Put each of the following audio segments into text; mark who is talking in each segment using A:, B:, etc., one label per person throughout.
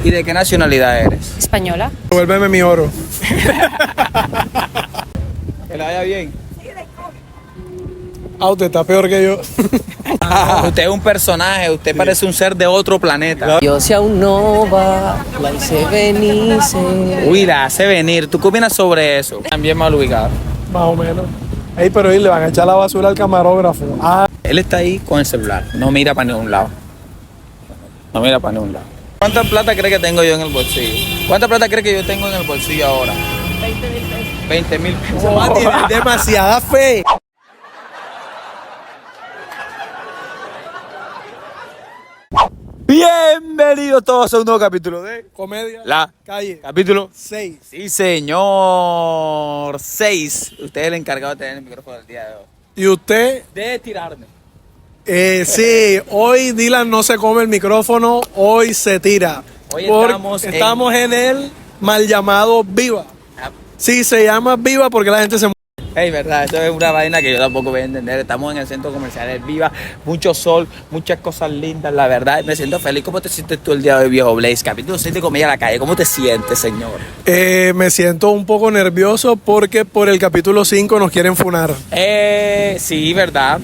A: ¿Y de qué nacionalidad eres?
B: Española.
C: Devuélveme mi oro.
A: Que la vaya bien.
C: Usted está peor que yo.
A: Usted es un personaje, usted parece un ser de otro planeta.
D: Yo si aún no va, la hice venir.
A: Uy, la hace venir. ¿Tú qué opinas sobre eso? También mal ubicado.
C: Más o menos. Ey, pero ahí le van a echar la basura al camarógrafo.
A: Él está ahí con el celular, no mira para ningún lado. No mira para ningún lado. ¿Cuánta plata cree que tengo yo en el bolsillo? ¿Cuánta plata cree que yo tengo en el bolsillo ahora? 20.000 pesos.
C: Tiene demasiada fe.
A: Bienvenidos todos a un nuevo capítulo de
C: Comedia.
A: La
C: Calle.
A: Capítulo
C: 6.
A: Sí, señor. 6. Usted es el encargado de tener el micrófono del día de hoy.
C: ¿Y usted?
A: De tirarme.
C: Sí, hoy Dylan no se come el micrófono, hoy se tira.
A: Hoy
C: Porque estamos en el mal llamado Viva. Sí, se llama Viva porque la gente se muere.
A: Hey, verdad, eso es una vaina que yo tampoco voy a entender. Estamos en el centro comercial El Viva, mucho sol, muchas cosas lindas, la verdad. Me siento feliz. ¿Cómo te sientes tú el día de hoy, viejo Blaze? Capítulo 6 de Comedia a la Calle. ¿Cómo te sientes, señor?
C: Me siento un poco nervioso porque por el capítulo 5 nos quieren funar.
A: Sí, verdad.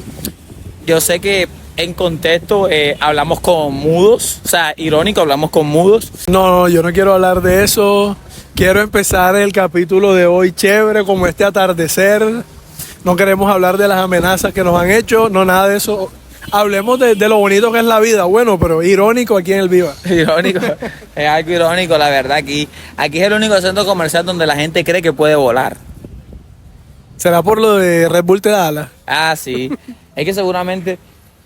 A: Yo sé que en contexto hablamos con mudos, o sea, irónico, hablamos con mudos.
C: No, yo no quiero hablar de eso. Quiero empezar el capítulo de hoy chévere, como este atardecer. No queremos hablar de las amenazas que nos han hecho, no nada de eso. Hablemos de lo bonito que es la vida, bueno, pero irónico aquí en el Viva.
A: Irónico, es algo irónico, la verdad. Aquí es el único centro comercial donde la gente cree que puede volar.
C: ¿Será por lo de Red Bull te da alas?
A: Ah, sí. Es que seguramente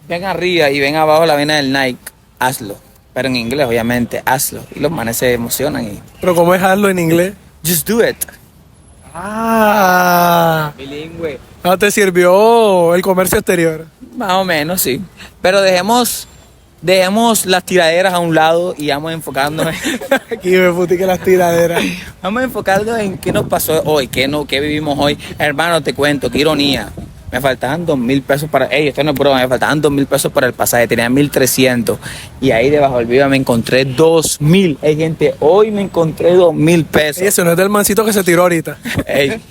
A: ven arriba y ven abajo la vaina del Nike, hazlo. Pero en inglés, obviamente, hazlo. Y los manes se emocionan y...
C: Pero ¿cómo es hazlo en inglés?
A: Just do it. Bilingüe.
C: No te sirvió el comercio exterior.
A: Más o menos, sí. Pero dejemos las tiraderas a un lado y vamos enfocándonos
C: Aquí me puti que las tiraderas.
A: vamos enfocándonos en qué nos pasó hoy, qué vivimos hoy. Hermano, te cuento, qué ironía. Me faltaban 2.000 pesos para... esto no es broma, me faltaban 2.000 pesos para el pasaje, tenía 1.300. Y ahí debajo del Viva me encontré 2.000. Ey, gente, hoy me encontré 2.000 pesos.
C: Eso no es del mancito que se tiró ahorita.
A: Ey,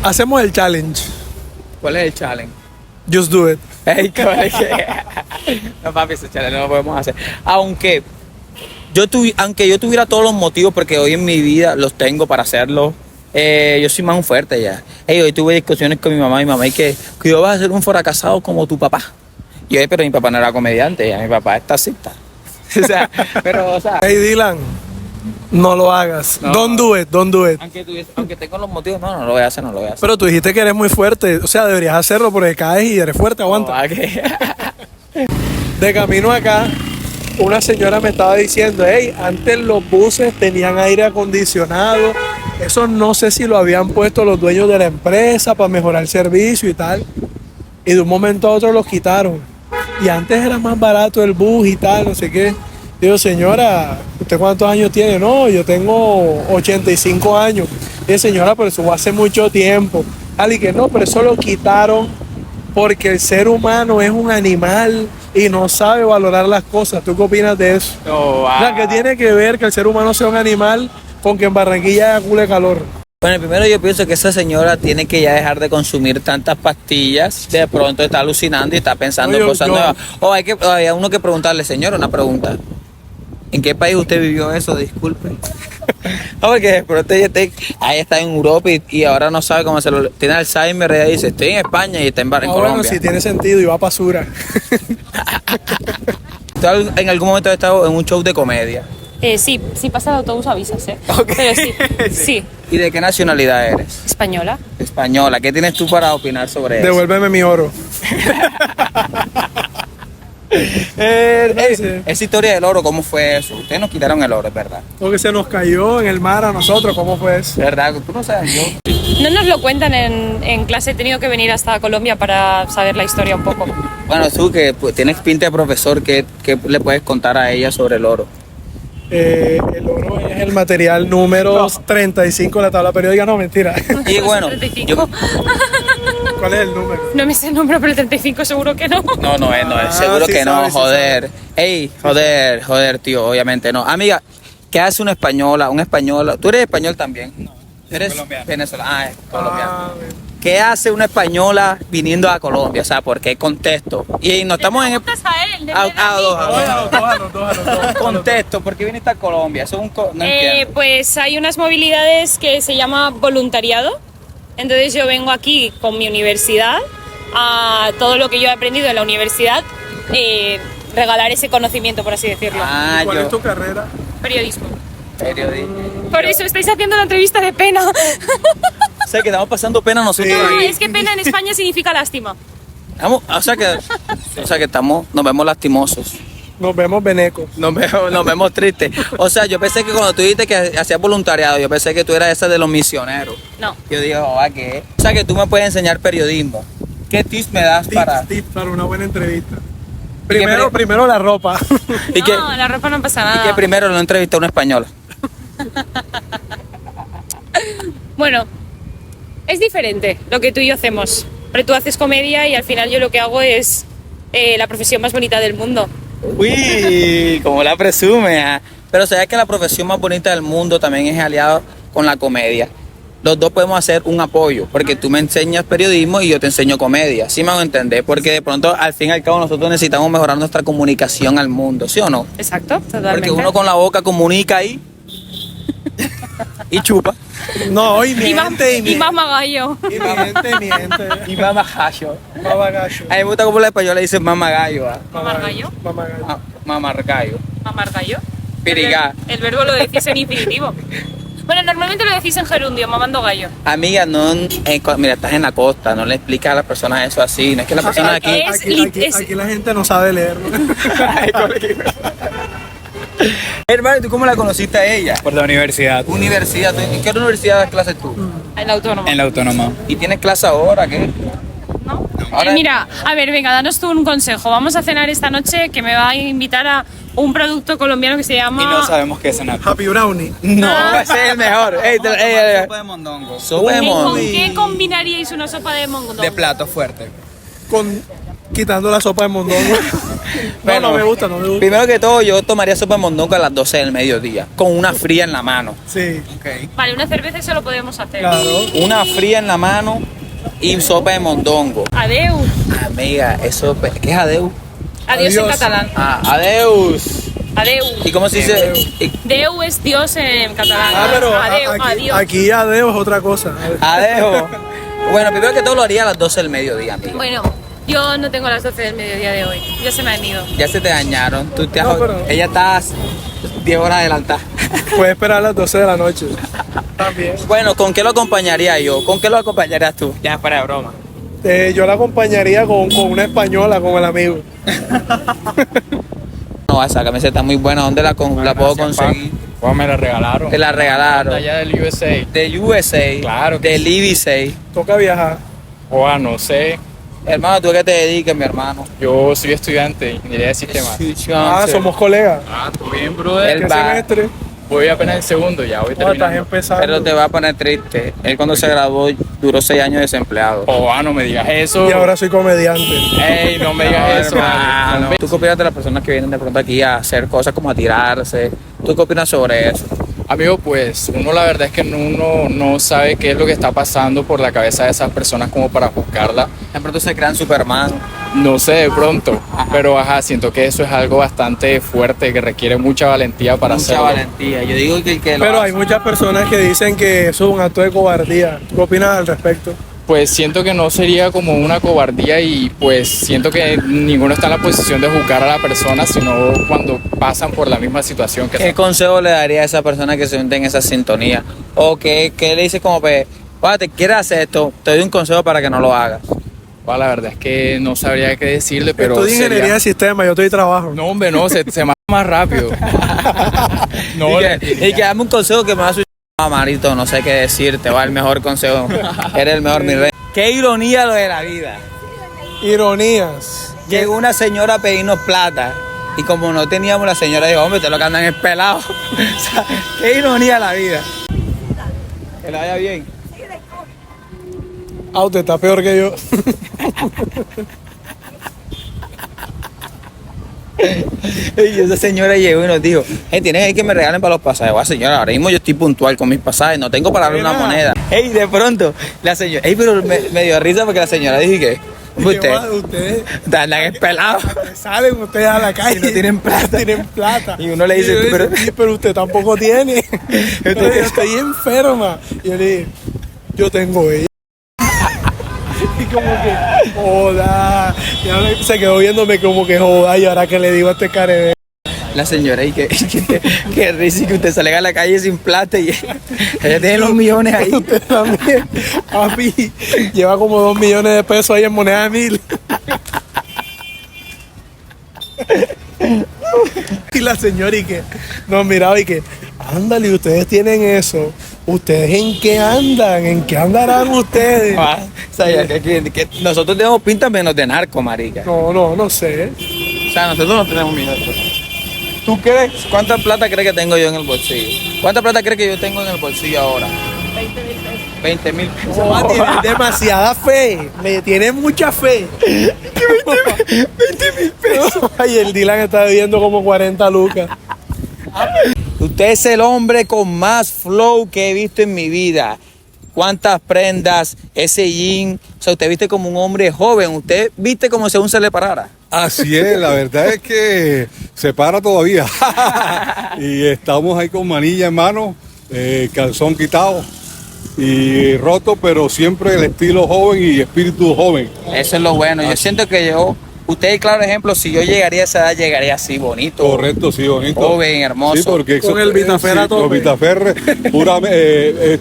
C: Hacemos el challenge.
A: ¿cuál es el challenge?
C: Just do it.
A: Ey, cabrón, no, papi, ese challenge no lo podemos hacer. Aunque yo tuviera todos los motivos, porque hoy en mi vida los tengo para hacerlo. Yo soy más un fuerte ya. Hoy tuve discusiones con mi mamá y que yo vas a ser un fracasado como tu papá. Y yo, pero mi papá no era comediante, ya mi papá es taxista. O sea,
C: Hey Dylan, no lo hagas.
A: No.
C: Don't do it, don't do it.
A: aunque tengo los motivos, no lo voy a hacer, no lo voy a hacer.
C: Pero tú dijiste que eres muy fuerte. O sea, deberías hacerlo porque caes y eres fuerte, aguanta.
A: No, ¿qué?
C: De camino acá, una señora me estaba diciendo, hey, antes los buses tenían aire acondicionado. Eso no sé si lo habían puesto los dueños de la empresa para mejorar el servicio y tal. Y de un momento a otro los quitaron. Y antes era más barato el bus y tal, no sé qué. Digo, señora, ¿usted cuántos años tiene? No, yo tengo 85 años. Y señora, pero eso fue hace mucho tiempo. Y que no, pero eso lo quitaron porque el ser humano es un animal y no sabe valorar las cosas. ¿Tú qué opinas de eso?
A: No,
C: O sea, ¿qué tiene que ver que el ser humano sea un animal con que en Barranquilla haya cule calor?
A: Bueno, primero yo pienso que esa señora tiene que ya dejar de consumir tantas pastillas. De pronto está alucinando y está pensando en cosas nuevas. O hay uno que preguntarle, señora, una pregunta. ¿En qué país usted vivió eso? Disculpe. No, porque de pronto ahí está en Europa y ahora no sabe cómo hacerlo. Tiene Alzheimer y dice, estoy en España y está en Colombia.
C: Bueno, sí tiene sentido y va para Sura.
A: ¿Tú en algún momento has estado en un show de comedia?
B: Sí pasa el autobús avisas,
A: Ok.
B: Pero sí.
A: ¿Y de qué nacionalidad eres?
B: Española.
A: Española. ¿Qué tienes tú para opinar sobre eso?
C: Devuélveme mi oro.
A: Esa historia del oro, ¿cómo fue eso? Ustedes nos quitaron el oro, es verdad.
C: Porque se nos cayó en el mar a nosotros, ¿cómo fue eso?
A: ¿Es verdad? Tú no sabes, yo.
B: No nos lo cuentan en clase, he tenido que venir hasta Colombia para saber la historia un poco.
A: Bueno, tú que pues, tienes pinta de profesor, ¿qué le puedes contar a ella sobre el oro?
C: El oro es el material número 35 de la tabla periódica, no, mentira.
A: Y bueno,
B: 35.
C: ¿Cuál es el número?
B: No me sé el número, pero el 35 seguro que no.
A: No es, seguro
C: sí
A: que no,
C: sabe, sí
A: joder. Ey, joder, tío, obviamente no. Amiga, ¿qué hace una española? Un español, ¿tú eres español también? No. ¿Eres
E: colombiano.
A: venezolano? Ah, es colombiano.
C: Bien.
A: ¿Qué hace una española viniendo a Colombia? O sea, ¿por qué contexto? Y no estamos en el
B: Preguntas a él, de
C: Dos.
A: contexto, ¿por qué viniste a Colombia? Eso es no entiendo.
B: Pues hay unas movilidades que se llama voluntariado. Entonces yo vengo aquí con mi universidad a todo lo que yo he aprendido en la universidad, regalar ese conocimiento, por así decirlo.
A: Ah,
C: ¿Cuál
A: yo.
C: es tu carrera?
B: Periodismo.
A: Periodismo.
B: Por eso estáis haciendo la entrevista de pena.
A: O sea, que estamos pasando pena nosotros.
C: Sí.
B: Ah, es que pena en España significa lástima.
A: O sea que nos vemos lastimosos.
C: Nos vemos venecos.
A: Nos vemos tristes. O sea, yo pensé que cuando tú dijiste que hacías voluntariado, yo pensé que tú eras esa de los misioneros.
B: No.
A: Yo dije, ¿qué? O sea, que tú me puedes enseñar periodismo. ¿Qué tips me das para...?
C: Tips para una buena entrevista.
A: ¿Y qué
C: Primero la ropa.
A: Y que,
B: No, la ropa no pasa
A: y
B: nada.
A: que primero lo entrevisté a una española.
B: Bueno, es diferente lo que tú y yo hacemos. Pero tú haces comedia y al final yo lo que hago es la profesión más bonita del mundo.
A: Uy, como la presume. Ah. Pero sabes que la profesión más bonita del mundo también es aliado con la comedia. Los dos podemos hacer un apoyo, porque tú me enseñas periodismo y yo te enseño comedia. ¿Sí me hago entender? Porque de pronto, al fin y al cabo, nosotros necesitamos mejorar nuestra comunicación al mundo, ¿sí o no?
B: Exacto, totalmente.
A: Porque uno con la boca comunica ahí y chupa.
C: No, y
B: Y
C: miente,
B: y mamá gallo.
C: Y miente.
A: Y mama gallo.
C: Babagallo.
A: A mí me gusta como los españoles dicen mama gallo. ¿Ah?
B: ¿Mamar gallo?
C: Mamagallo.
A: Mamar gallo.
B: ¿Mamar gallo?
A: Pirigá.
B: El verbo lo decís en infinitivo. Bueno, normalmente lo decís en gerundio, mamando gallo.
A: Amiga, mira, estás en la costa, no le explicas a las personas eso así. No es que las personas aquí.
C: Aquí la gente no sabe leer.
A: Hermano, ¿tú cómo la conociste a ella?
E: Por la universidad.
A: Universidad, ¿en qué universidad das clases tú?
B: El autónomo.
E: En la autónoma.
A: ¿Y tienes clase ahora? ¿Qué?
B: ¿No?
A: Ahora-
B: Mira, a ver, venga, danos tú un consejo. Vamos a cenar esta noche que me va a invitar a un producto colombiano que se llama...
E: Y no sabemos qué es cenar.
C: Happy Brownie.
A: No, ese es el mejor.
E: Sopa de mondongo.
A: Sopa de
B: ¿Con
A: mondongo.
B: qué combinaríais una sopa de mondongo?
E: De plato fuerte.
C: Quitando la sopa de mondongo.
A: Bueno,
C: no me gusta.
A: Primero que todo, yo tomaría sopa de mondongo a las 12 del mediodía, con una fría en la mano.
C: Sí,
B: Vale, una cerveza eso lo podemos hacer.
C: claro.
A: Una fría en la mano y sopa de mondongo.
B: Adeu.
A: Amiga, eso, ¿qué es adeu?
B: Adiós en
C: Adiós.
B: catalán.
A: Adeus.
B: Adeu.
A: ¿Y cómo se dice?
B: Deu es Dios en catalán.
C: Pero
B: Adeu, adiós.
C: aquí adeo es otra cosa.
A: Adeu. Bueno, primero que todo lo haría a las 12 del mediodía, amiga.
B: Bueno, yo no tengo las 12 del mediodía de hoy. Ya se me han ido.
A: Ya se te dañaron. Tú te has-
C: No, pero-
A: Ella está 10 horas adelantada.
C: Puedes esperar a las 12 de la noche. También.
A: Bueno, ¿con qué lo acompañaría yo? ¿Con qué lo acompañarías tú? Ya, para de broma.
C: Yo la acompañaría con una española, con el amigo.
A: No, esa camiseta está muy buena. ¿Dónde la puedo conseguir?
E: Pues me la regalaron.
A: Te la regalaron.
E: Allá del USA.
A: De USA.
E: Claro que
A: Del IBC.
C: Toca viajar.
E: O no sé.
A: Hermano, ¿tú a qué te dedicas, mi hermano?
E: Yo soy estudiante de ingeniería de sistemas.
C: Somos colegas.
E: Tú bien, brother.
A: Él
C: ¿Qué
A: va.
C: semestre?
E: Voy apenas en segundo, ya voy
C: No, estás
E: terminando.
C: empezando.
A: Pero te va a poner triste. Él cuando se graduó duró 6 años desempleado.
E: No me digas eso.
C: Y ahora soy comediante.
E: Ey, no me digas eso.
A: hermano.
E: vale.
A: ¿Tú qué opinas de las personas que vienen de pronto aquí a hacer cosas como a tirarse? ¿Tú qué opinas sobre eso?
E: Amigo, pues uno la verdad es que uno no sabe qué es lo que está pasando por la cabeza de esas personas como para juzgarla.
A: De pronto se crean Superman.
E: No sé, de pronto. Pero siento que eso es algo bastante fuerte, que requiere mucha valentía para
A: Mucha
E: hacerlo.
A: valentía. Yo digo que el que lo
C: Pero
A: hace-
C: hay muchas personas que dicen que eso es un acto de cobardía. ¿Qué opinas al respecto?
E: Pues siento que no sería como una cobardía y pues siento que ninguno está en la posición de juzgar a la persona, sino cuando pasan por la misma situación que
A: ¿Qué consejo le daría a esa persona que se hunde en esa sintonía? O qué le dices como, pues, te quieres hacer esto, te doy un consejo para que no lo hagas.
E: La verdad es que no sabría qué decirle, pero
C: Estudio ingeniería de sistemas, yo estoy trabajo.
E: No, hombre, no, se mata más rápido. No,
A: y que dame un consejo que me va a asustar, marito, no sé qué decirte, va el mejor consejo. Eres el mejor, mi rey. Qué ironía lo de la vida.
C: Ironías.
A: Llegó una señora a pedirnos plata. Y como no teníamos, la señora dijo, hombre, ustedes lo que andan es pelado. O sea, qué ironía la vida. Que le vaya bien.
C: Ah, usted está peor que yo.
A: Y esa señora llegó y nos dijo, tienen ahí que me regalen para los pasajes. Guau, señora, ahora mismo yo estoy puntual con mis pasajes, no tengo para darle una moneda. De pronto, la señora, pero me dio risa porque la señora dije que ustedes andan pelados.
C: Salen ustedes a la calle.
A: Y no tienen plata.
C: Tienen plata.
A: Y uno le dice,
C: pero usted tampoco tiene. Pero yo estoy enferma. Y yo le dije, yo tengo ella. Y como que, joda. Y ahora se quedó viéndome como que joda. Y ahora que le digo a este care.
A: La señora, y que risa que usted salga a la calle sin plata y ella tiene los millones ahí.
C: Usted también, papi, lleva como 2 millones de pesos ahí en moneda de 1000. Y la señora y que nos miraba y que, ándale, ustedes tienen eso. ¿Ustedes en qué andan? ¿En qué andarán ustedes?
A: O sea, que nosotros tenemos pinta menos de narco, marica.
C: No sé.
A: O sea, nosotros no tenemos miedo. ¿Tú crees? ¿Cuánta plata crees que tengo yo en el bolsillo? ¿Cuánta plata crees que yo tengo en el bolsillo ahora? 20,000 pesos.
C: Oh, tiene demasiada fe. Le tiene mucha fe.
A: 20,000 pesos.
C: Ay, el Dylan está debiendo como 40 lucas.
A: Usted es el hombre con más flow que he visto en mi vida. ¿Cuántas prendas? Ese jean. O sea, usted viste como un hombre joven. Usted viste como si aún se le parara.
F: Así es, la verdad es que se para todavía. Y estamos ahí con manilla en mano, calzón quitado y roto, pero siempre el estilo joven y espíritu joven.
A: Eso es lo bueno. Yo siento que usted, claro ejemplo, si yo llegaría a esa edad, llegaría así, bonito.
F: Correcto, sí, bonito.
A: Joven, hermoso.
F: Sí, porque
C: Con el Vitaferra a tope.
F: Con Vitaferra,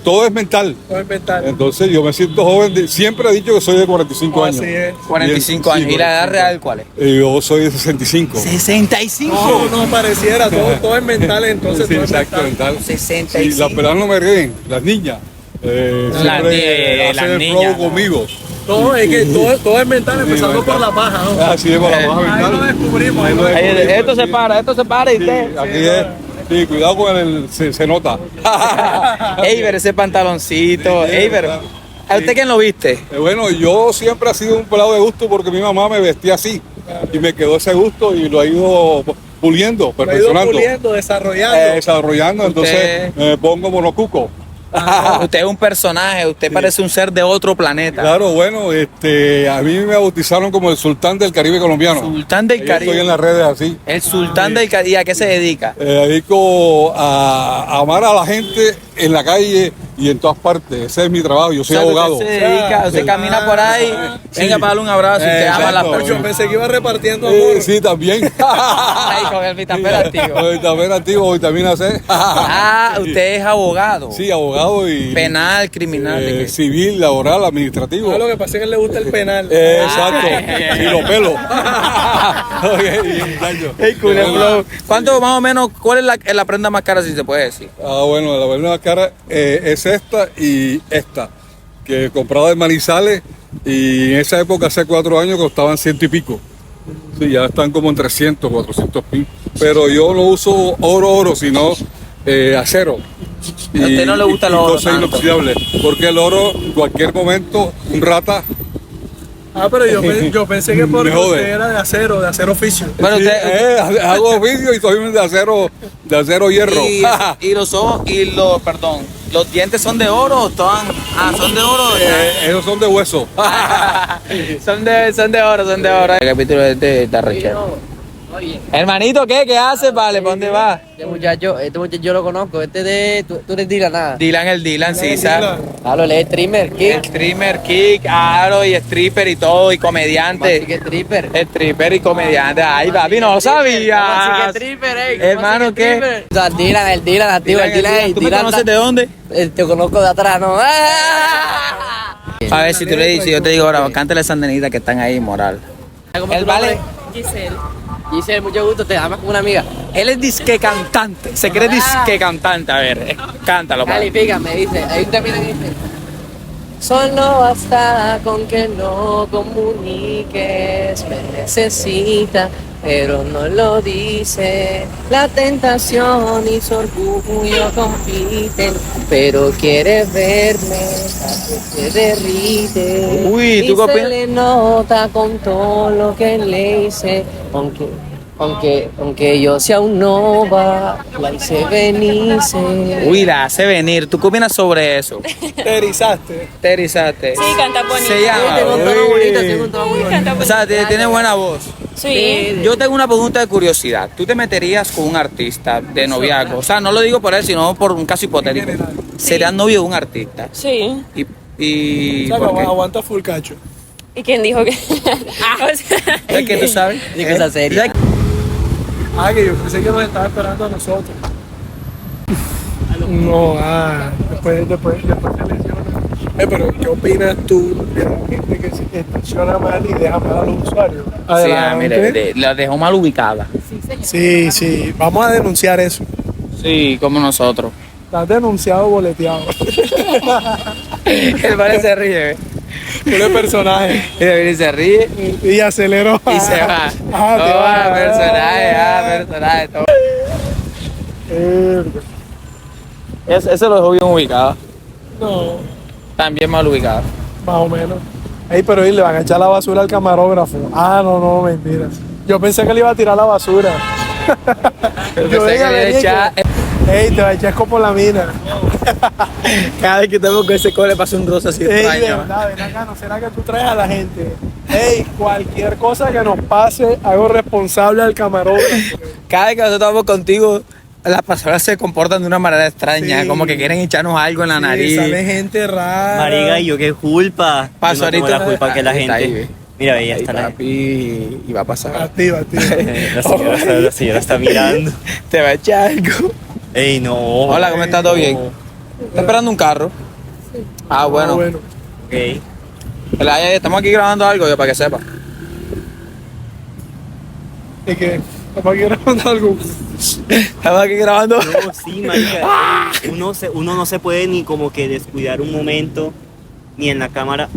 F: todo es mental.
C: Todo es mental.
F: Entonces yo me siento joven, siempre he dicho que soy de 45 años.
C: Así es.
A: 45 años. ¿Y la edad real cuál es?
F: Yo soy de 65.
A: 65.
C: No pareciera, todo es mental, entonces
F: Sí,
C: todo es
F: exacto,
C: mental.
F: mental.
A: 65.
F: Sí, las peladas no me ríen, las niñas. Siempre
A: las
F: hacen el
A: niñas,
F: flow conmigo.
C: No, es que todo es mental, empezando por la paja, ¿no?
F: Así es, por la baja
C: Ahí
F: mental.
C: lo descubrimos.
F: Ahí lo
A: Ahí,
F: descubrimos.
A: esto se para y usted.
F: Sí, aquí es. Sí, cuidado con se nota.
A: Eiber, ese pantaloncito.
F: Sí,
A: Eiber,
F: verdad.
A: ¿a usted quién lo viste?
F: Bueno, yo siempre he sido un pelado de gusto porque mi mamá me vestía así. Y me quedó ese gusto y lo he ido puliendo,
C: Lo he ido
F: perfeccionando.
C: puliendo, desarrollando.
F: Desarrollando, entonces me pongo monocuco.
A: Usted es un personaje, usted parece un ser de otro planeta.
F: Claro, bueno, a mí me bautizaron como el sultán del Caribe colombiano.
A: Sultán del
F: Yo
A: Caribe.
F: estoy en las redes así.
A: El sultán del Caribe. ¿Y a qué se dedica?
F: Me dedico a amar a la gente en la calle y en todas partes. Ese es mi trabajo, yo soy
A: O sea,
F: abogado.
A: Usted se dedica, usted camina por ahí, venga para darle un abrazo y usted ama a las
F: exacto.
A: personas.
C: Yo pensé que iba repartiendo amor.
F: Sí, también.
A: Ahí con el Vitafer activo.
F: Con vitamina activo, vitamina C.
A: Usted es abogado.
F: Sí, abogado y
A: Penal, criminal. ¿de qué?
F: civil, laboral, administrativo.
C: No, lo que pasa es que le gusta el penal.
F: Exacto. Y los pelos.
A: Ey, culé, flow. ¿Cuánto más o menos, cuál es la prenda más cara si se puede decir?
F: Bueno, la verdad cara es esta y esta, que compraba de Manizales y en esa época, hace 4 años, costaban 100 y pico. Sí, ya están como en 300, 400 mil. Pero yo no uso oro, sino acero.
A: ¿A usted no le gusta el oro
F: cosas
A: tanto?
F: inoxidables, porque el oro, en cualquier momento, un rata.
C: Pero yo pensé que porque
F: Me jode.
C: usted era de acero oficio.
A: Bueno,
F: Sí,
A: usted.
F: hago oficio y soy de acero hierro.
A: Y los ojos, perdón, los dientes son de oro o son de oro.
F: Esos son de hueso.
A: son de oro. El capítulo de arrechero.
D: Oye,
A: Hermanito, ¿qué haces? Vale, ¿para dónde vas?
D: este muchacho yo lo conozco. Tú eres Dylan, nada.
A: Dylan, sí, ¿sabes?
D: Claro, él es streamer,
A: El streamer, kick, aro y stripper y todo, y
D: Así que
A: comediante.
D: stripper.
A: Stripper y comediante. Ay, papi, no lo sabía.
D: Así que stripper,
A: Hermano, ¿qué?
D: O sea, el Dylan, activo, el Dylan.
A: ¿Tú me conoces de dónde?
D: Te conozco de atrás, ¿no?
A: A ver, si tú le dices, yo te digo ahora, cántale esas nenitas que están ahí, moral.
D: ¿Cómo
A: Él
D: tu
A: vale.
D: nombre?
B: Giselle.
D: Giselle, mucho gusto, te amas como una amiga.
A: Él es disque cantante, se cree disque cantante. A ver, cántalo, papi.
D: Califica, me dice. Hay un término que dice. Solo basta con que no comuniques, me necesita, pero no lo dice. La tentación y su orgullo compiten, pero quiere verme, se derrite.
A: Uy, ¿tú
D: y
A: qué
D: se
A: opinas?
D: le nota con todo lo que le hice, aunque yo sea un nova, la hice venirse.
A: Uy, la hace venir. ¿Tú qué opinas sobre eso?
C: Te erizaste.
A: Te erizaste.
B: Sí, canta bonito.
A: Se llama.
D: Tengo un tono
A: Uy.
D: bonito, tengo un tono muy
B: Uy,
D: bonito.
B: canta
A: O
B: bonito.
A: sea, tiene buena voz.
B: Sí.
A: Yo tengo una pregunta de curiosidad. ¿Tú te meterías con un artista de noviazgo? O sea, no lo digo por él, sino por un caso hipotético. ¿Serías novio de un artista?
B: Sí.
A: ¿Y
C: O sea,
A: por qué?
C: aguanta full cacho.
B: ¿Y quién dijo que? O sea,
A: ¿Es que tú sabes?
D: Qué cosa seria.
A: ¿Sabes?
C: Ah, que yo pensé que nos estaba esperando a nosotros. No, después se lesiona. Pero, ¿qué opinas tú de la gente que se estaciona mal y deja mal a los usuarios?
A: Sí, mire, la dejó mal ubicada.
C: Sí, vamos a denunciar eso.
A: Sí, como nosotros.
C: Estás denunciado, boleteado.
A: El vale se ríe.
C: Un personaje.
A: Y se ríe
C: Y aceleró.
A: y se va.
C: Ah, te va.
A: Personaje, todo.
C: Verga.
A: Eso lo dejó bien ubicado.
C: No,
A: También mal ubicado.
C: más o menos. Ey, pero le van a echar la basura al camarógrafo. Ah, no, mentiras. Yo pensé que le iba a tirar la basura.
A: Yo pensé que
C: venga,
A: le iba a
C: vení,
A: echar-
C: Ey, te va a echar como la mina.
A: Cada vez que tengo con ese cole pasa un roce así
C: Ey,
A: extraño.
C: verdad, ven acá, ¿no será que tú traes a la gente? Ey, cualquier cosa que nos pase, hago responsable al camarógrafo.
A: Cada vez que nosotros estamos contigo, las personas se comportan de una manera extraña,
C: Sí.
A: como que quieren echarnos algo en la
C: Sí,
A: nariz.
C: sale gente rara.
G: Marica, ¿y yo qué culpa?
A: Pasó
G: Yo no tengo
A: ahorita.
G: la culpa que la
A: Está ahí,
G: gente.
A: ve.
G: Mira, ahí
A: Ahí,
G: está la
A: papi, y va a pasar.
C: Activa.
G: la señora está mirando.
A: Te va a echar algo.
G: Ey, no.
A: Hola, ¿cómo estás? ¿Todo bien? ¿Estás esperando un carro? Ah, bueno.
G: Ok.
A: Estamos aquí grabando algo, yo, para que sepa.
C: ¿Y qué? ¿Para qué grabando algo?
A: Estamos aquí grabando.
G: No, sí, marica. Uno no se puede ni como que descuidar un momento, ni en la cámara.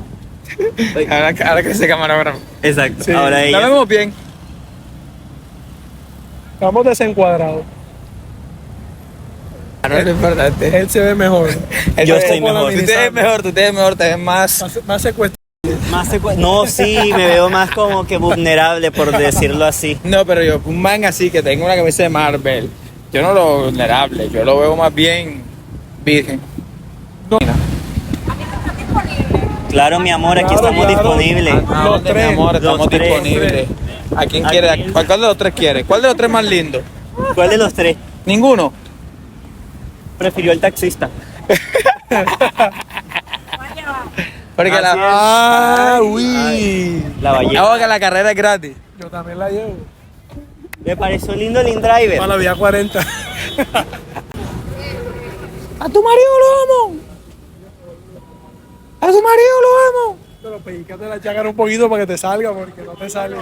A: Ahora que ese camarógrafo.
G: Exacto.
C: Sí.
G: Ahora
A: La
G: ella.
A: vemos bien.
C: Estamos desencuadrados.
A: No es lo importante.
C: Él se ve mejor.
G: Yo estoy mejor.
A: Tú te ves mejor, te ves más.
C: Más secuestrado.
G: No, sí, me veo más como que vulnerable, por decirlo así.
A: No, pero yo, un man así que tenga una camisa de Marvel, yo no lo veo vulnerable, yo lo veo más bien virgen.
G: Claro, mi amor, aquí
C: Claro,
G: estamos
C: claro.
G: disponibles.
A: ¿A
C: Los
A: dónde,
C: tres.
A: mi amor? Estamos
G: Los tres.
A: disponibles. ¿A quién
G: Aquí.
A: quiere? ¿Cuál de los tres quiere? ¿Cuál de los tres más lindo?
G: ¿Cuál de los tres?
A: Ninguno.
G: Prefirió el taxista.
A: Porque
G: Así es.
C: Ah, uy.
G: La ballena.
A: hago que la carrera es gratis.
C: Yo también la llevo.
G: Me pareció lindo el InDriver.
C: Para la vía 40.
A: A tu marido lo amo. A tu marido lo amo.
C: Pero pellícate la chácara un poquito para que te salga, porque no te sale.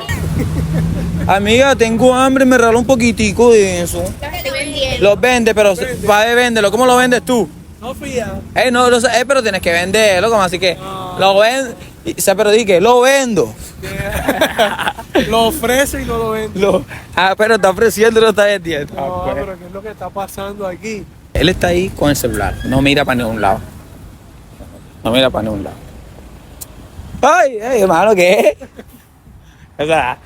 A: Amiga, tengo hambre, me regalo un poquitico de eso. Los vende, pero va a véndelo. ¿Cómo lo vendes tú?
C: No fía.
A: No, pero tienes que venderlo, como así que lo vendo. Pero dije, lo vendo.
C: Lo ofrece y no lo vende.
A: Pero está ofreciendo, no está vendiendo.
C: No, pero ¿qué es lo que está pasando aquí?
A: Él está ahí con el celular, no mira para ningún lado. No mira para ningún lado. Ay, hermano, ¿qué? O sea,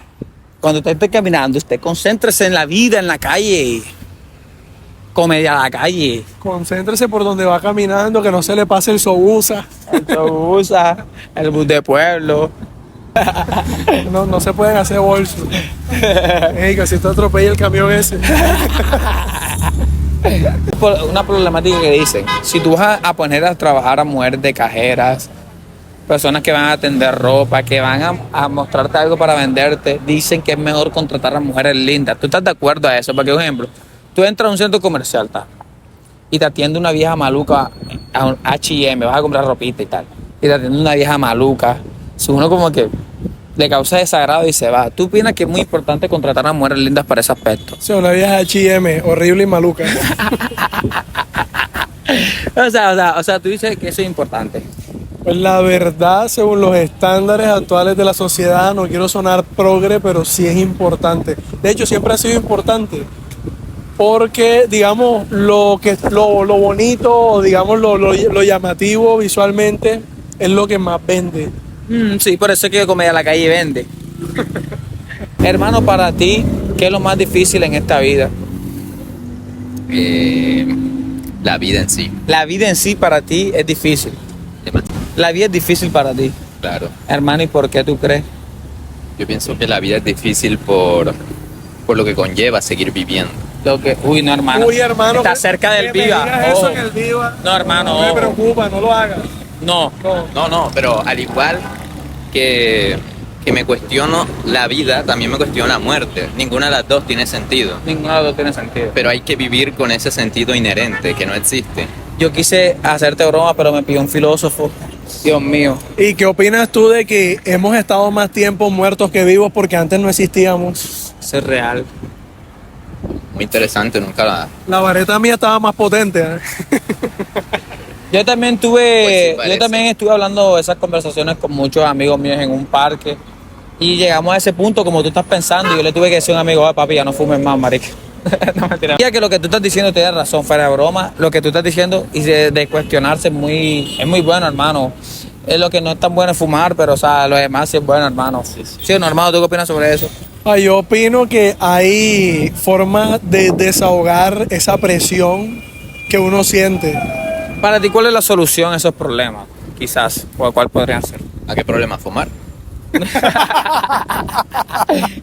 A: cuando usted esté caminando, usted concéntrese en la vida, en la calle. Comedia a la calle.
C: Concéntrese por donde va caminando, que no se le pase el sobusa.
A: El autobús, el bus de pueblo.
C: No se pueden hacer bolsos. Ey, que si te atropella el camión ese.
A: Una problemática que dicen, si tú vas a poner a trabajar a mujeres de cajeras, personas que van a atender ropa, que van a mostrarte algo para venderte, dicen que es mejor contratar a mujeres lindas. ¿Tú estás de acuerdo a eso? Porque, por ejemplo, tú entras a un centro comercial y te atiende una vieja maluca a un H&M, vas a comprar ropita y tal, y te atiende una vieja maluca, si uno como que le causa desagrado y se va. ¿Tú opinas que es muy importante contratar a mujeres lindas para ese aspecto?
C: Sí, una vieja H&M, horrible y maluca.
A: O sea, tú dices que eso es importante.
C: Pues la verdad, según los estándares actuales de la sociedad, no quiero sonar progre, pero sí es importante. De hecho, siempre ha sido importante. Porque, digamos, lo bonito, o digamos, lo llamativo visualmente es lo que más vende.
A: Sí, por eso es que comedia a la calle vende. Hermano, para ti, ¿qué es lo más difícil en esta vida?
H: La vida en sí,
A: La vida en sí para ti es difícil. La vida es difícil para ti.
H: claro.
A: Hermano, ¿y por qué tú crees?
H: Yo pienso que la vida es difícil por lo que conlleva seguir viviendo.
A: Uy, no, hermano.
C: Uy, hermano.
A: Está cerca del
C: que me
A: Viva.
C: digas eso
A: Ojo.
C: en el Viva.
A: No, hermano,
C: No me
A: ojo.
C: preocupa, no lo hagas.
A: No.
H: No, pero al igual que me cuestiono la vida, también me cuestiono la muerte. Ninguna de las dos tiene sentido.
A: Ninguno de los dos tiene sentido.
H: Pero hay que vivir con ese sentido inherente que no existe.
A: Yo quise hacerte broma, pero me pidió un filósofo. Dios mío.
C: ¿Y qué opinas tú de que hemos estado más tiempo muertos que vivos porque antes no existíamos?
A: Eso es real.
H: Muy interesante, nunca la...
C: La vareta mía estaba más potente. ¿Eh?
A: Yo también
H: Pues sí, parece.
A: yo también estuve hablando de esas conversaciones con muchos amigos míos en un parque. Y llegamos a ese punto como tú estás pensando. Y yo le tuve que decir a un amigo, papi, ya no fumes más, marica. No, mentira. Ya que lo que tú estás diciendo tienes razón, fuera de broma. Lo que tú estás diciendo y de cuestionarse es muy bueno, hermano. Es lo que no es tan bueno es fumar, pero o sea, lo demás sí es bueno, hermano. Sí, no, hermano, ¿tú qué opinas sobre eso?
C: Yo opino que hay formas de desahogar esa presión que uno siente.
A: Para ti, ¿cuál es la solución a esos problemas? Quizás, o cuál podrían ser.
H: ¿A qué problema fumar?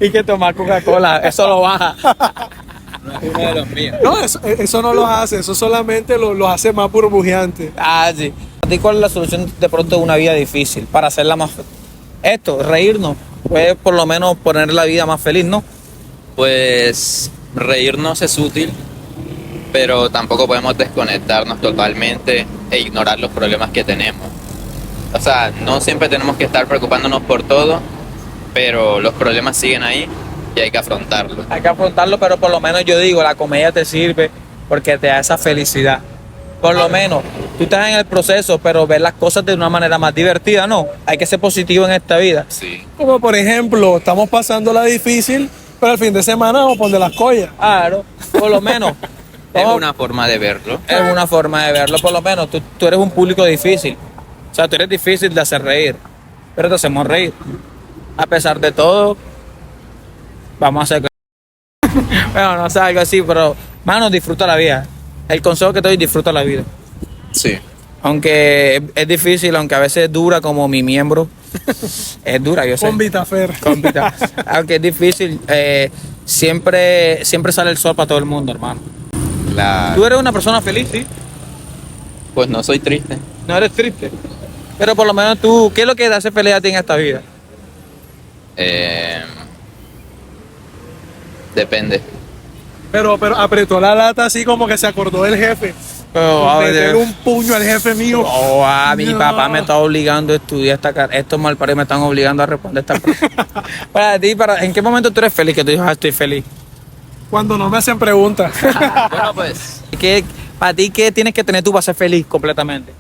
A: Y que tomar Coca-Cola, eso lo baja.
H: No es uno de los míos.
C: No, eso no los hace, eso solamente los hace más burbujeantes.
A: Ah, sí. ¿Para ti cuál es la solución de pronto de una vida difícil? Para hacerla más... Esto, reírnos. Pues por lo menos poner la vida más feliz, ¿no?
H: Pues reírnos es útil, pero tampoco podemos desconectarnos totalmente e ignorar los problemas que tenemos. O sea, no siempre tenemos que estar preocupándonos por todo, pero los problemas siguen ahí y hay que afrontarlos.
A: Hay que afrontarlo, pero por lo menos yo digo, la comedia te sirve porque te da esa felicidad. Por lo menos, tú estás en el proceso, pero ver las cosas de una manera más divertida, ¿no? Hay que ser positivo en esta vida.
H: Sí.
C: Como por ejemplo, estamos pasando la difícil, pero el fin de semana vamos a poner las collas.
A: Claro, por lo menos.
H: Es
A: vamos-
H: una forma de verlo.
A: Es una forma de verlo, por lo menos. Tú eres un público difícil. O sea, tú eres difícil de hacer reír, pero te hacemos reír. A pesar de todo, vamos a hacer... Bueno, no sé, algo así, pero, mano, disfruta la vida. El consejo que te doy, disfruta la vida.
H: Sí.
A: Aunque es difícil, aunque a veces es dura como mi miembro. Es dura, yo sé.
C: Con Vitafer.
A: Compita. Aunque es difícil, siempre sale el sol para todo el mundo, hermano. Tú eres una persona feliz, ¿sí?
H: Pues no soy triste.
A: No eres triste. Pero por lo menos tú, ¿qué es lo que te hace feliz a ti en esta vida?
H: Depende.
C: Pero apretó la lata así como que se acordó del jefe. Meterle un puño al jefe mío.
A: Oh, mi
C: No.
A: papá me está obligando a estudiar esta carrera. Estos malparidos me están obligando a responder esta pregunta. Para ti, ¿en qué momento tú eres feliz? Que tú dices, estoy feliz.
C: Cuando no me hacen preguntas.
H: Bueno, pues
A: Para ti, ¿qué tienes que tener tú para ser feliz completamente?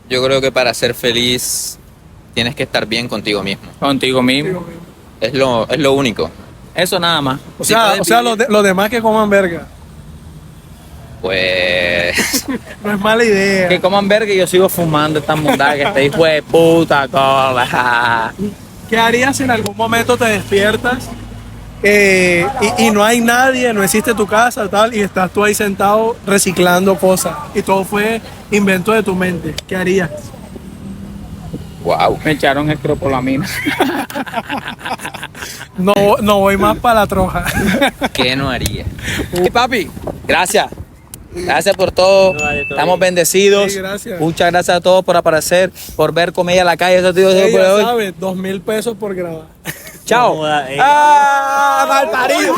H: yo creo que para ser feliz tienes que estar bien contigo mismo.
A: Contigo mismo.
H: Es lo único.
A: Eso nada más.
C: O sea, los demás que coman verga.
H: Pues
C: No es mala idea.
A: Que coman verga y yo sigo fumando esta mundada que este hijo de puta cola.
C: ¿Qué harías si en algún momento te despiertas y no hay nadie, no existe tu casa, tal, y estás tú ahí sentado reciclando cosas y todo fue invento de tu mente? ¿Qué harías?
H: wow.
A: Me echaron estropolamina.
C: No voy más para la troja.
H: ¿Qué no haría?
A: Papi, gracias. Gracias por todo. Estamos bendecidos.
C: Sí, gracias.
A: Muchas gracias a todos por aparecer, por ver comedia en la calle. Eso te digo
C: Sí,
A: por
C: ya
A: hoy.
C: sabes, 2,000 pesos por grabar.
A: Chao.
G: Joda,
A: ¡Ah, mal parido!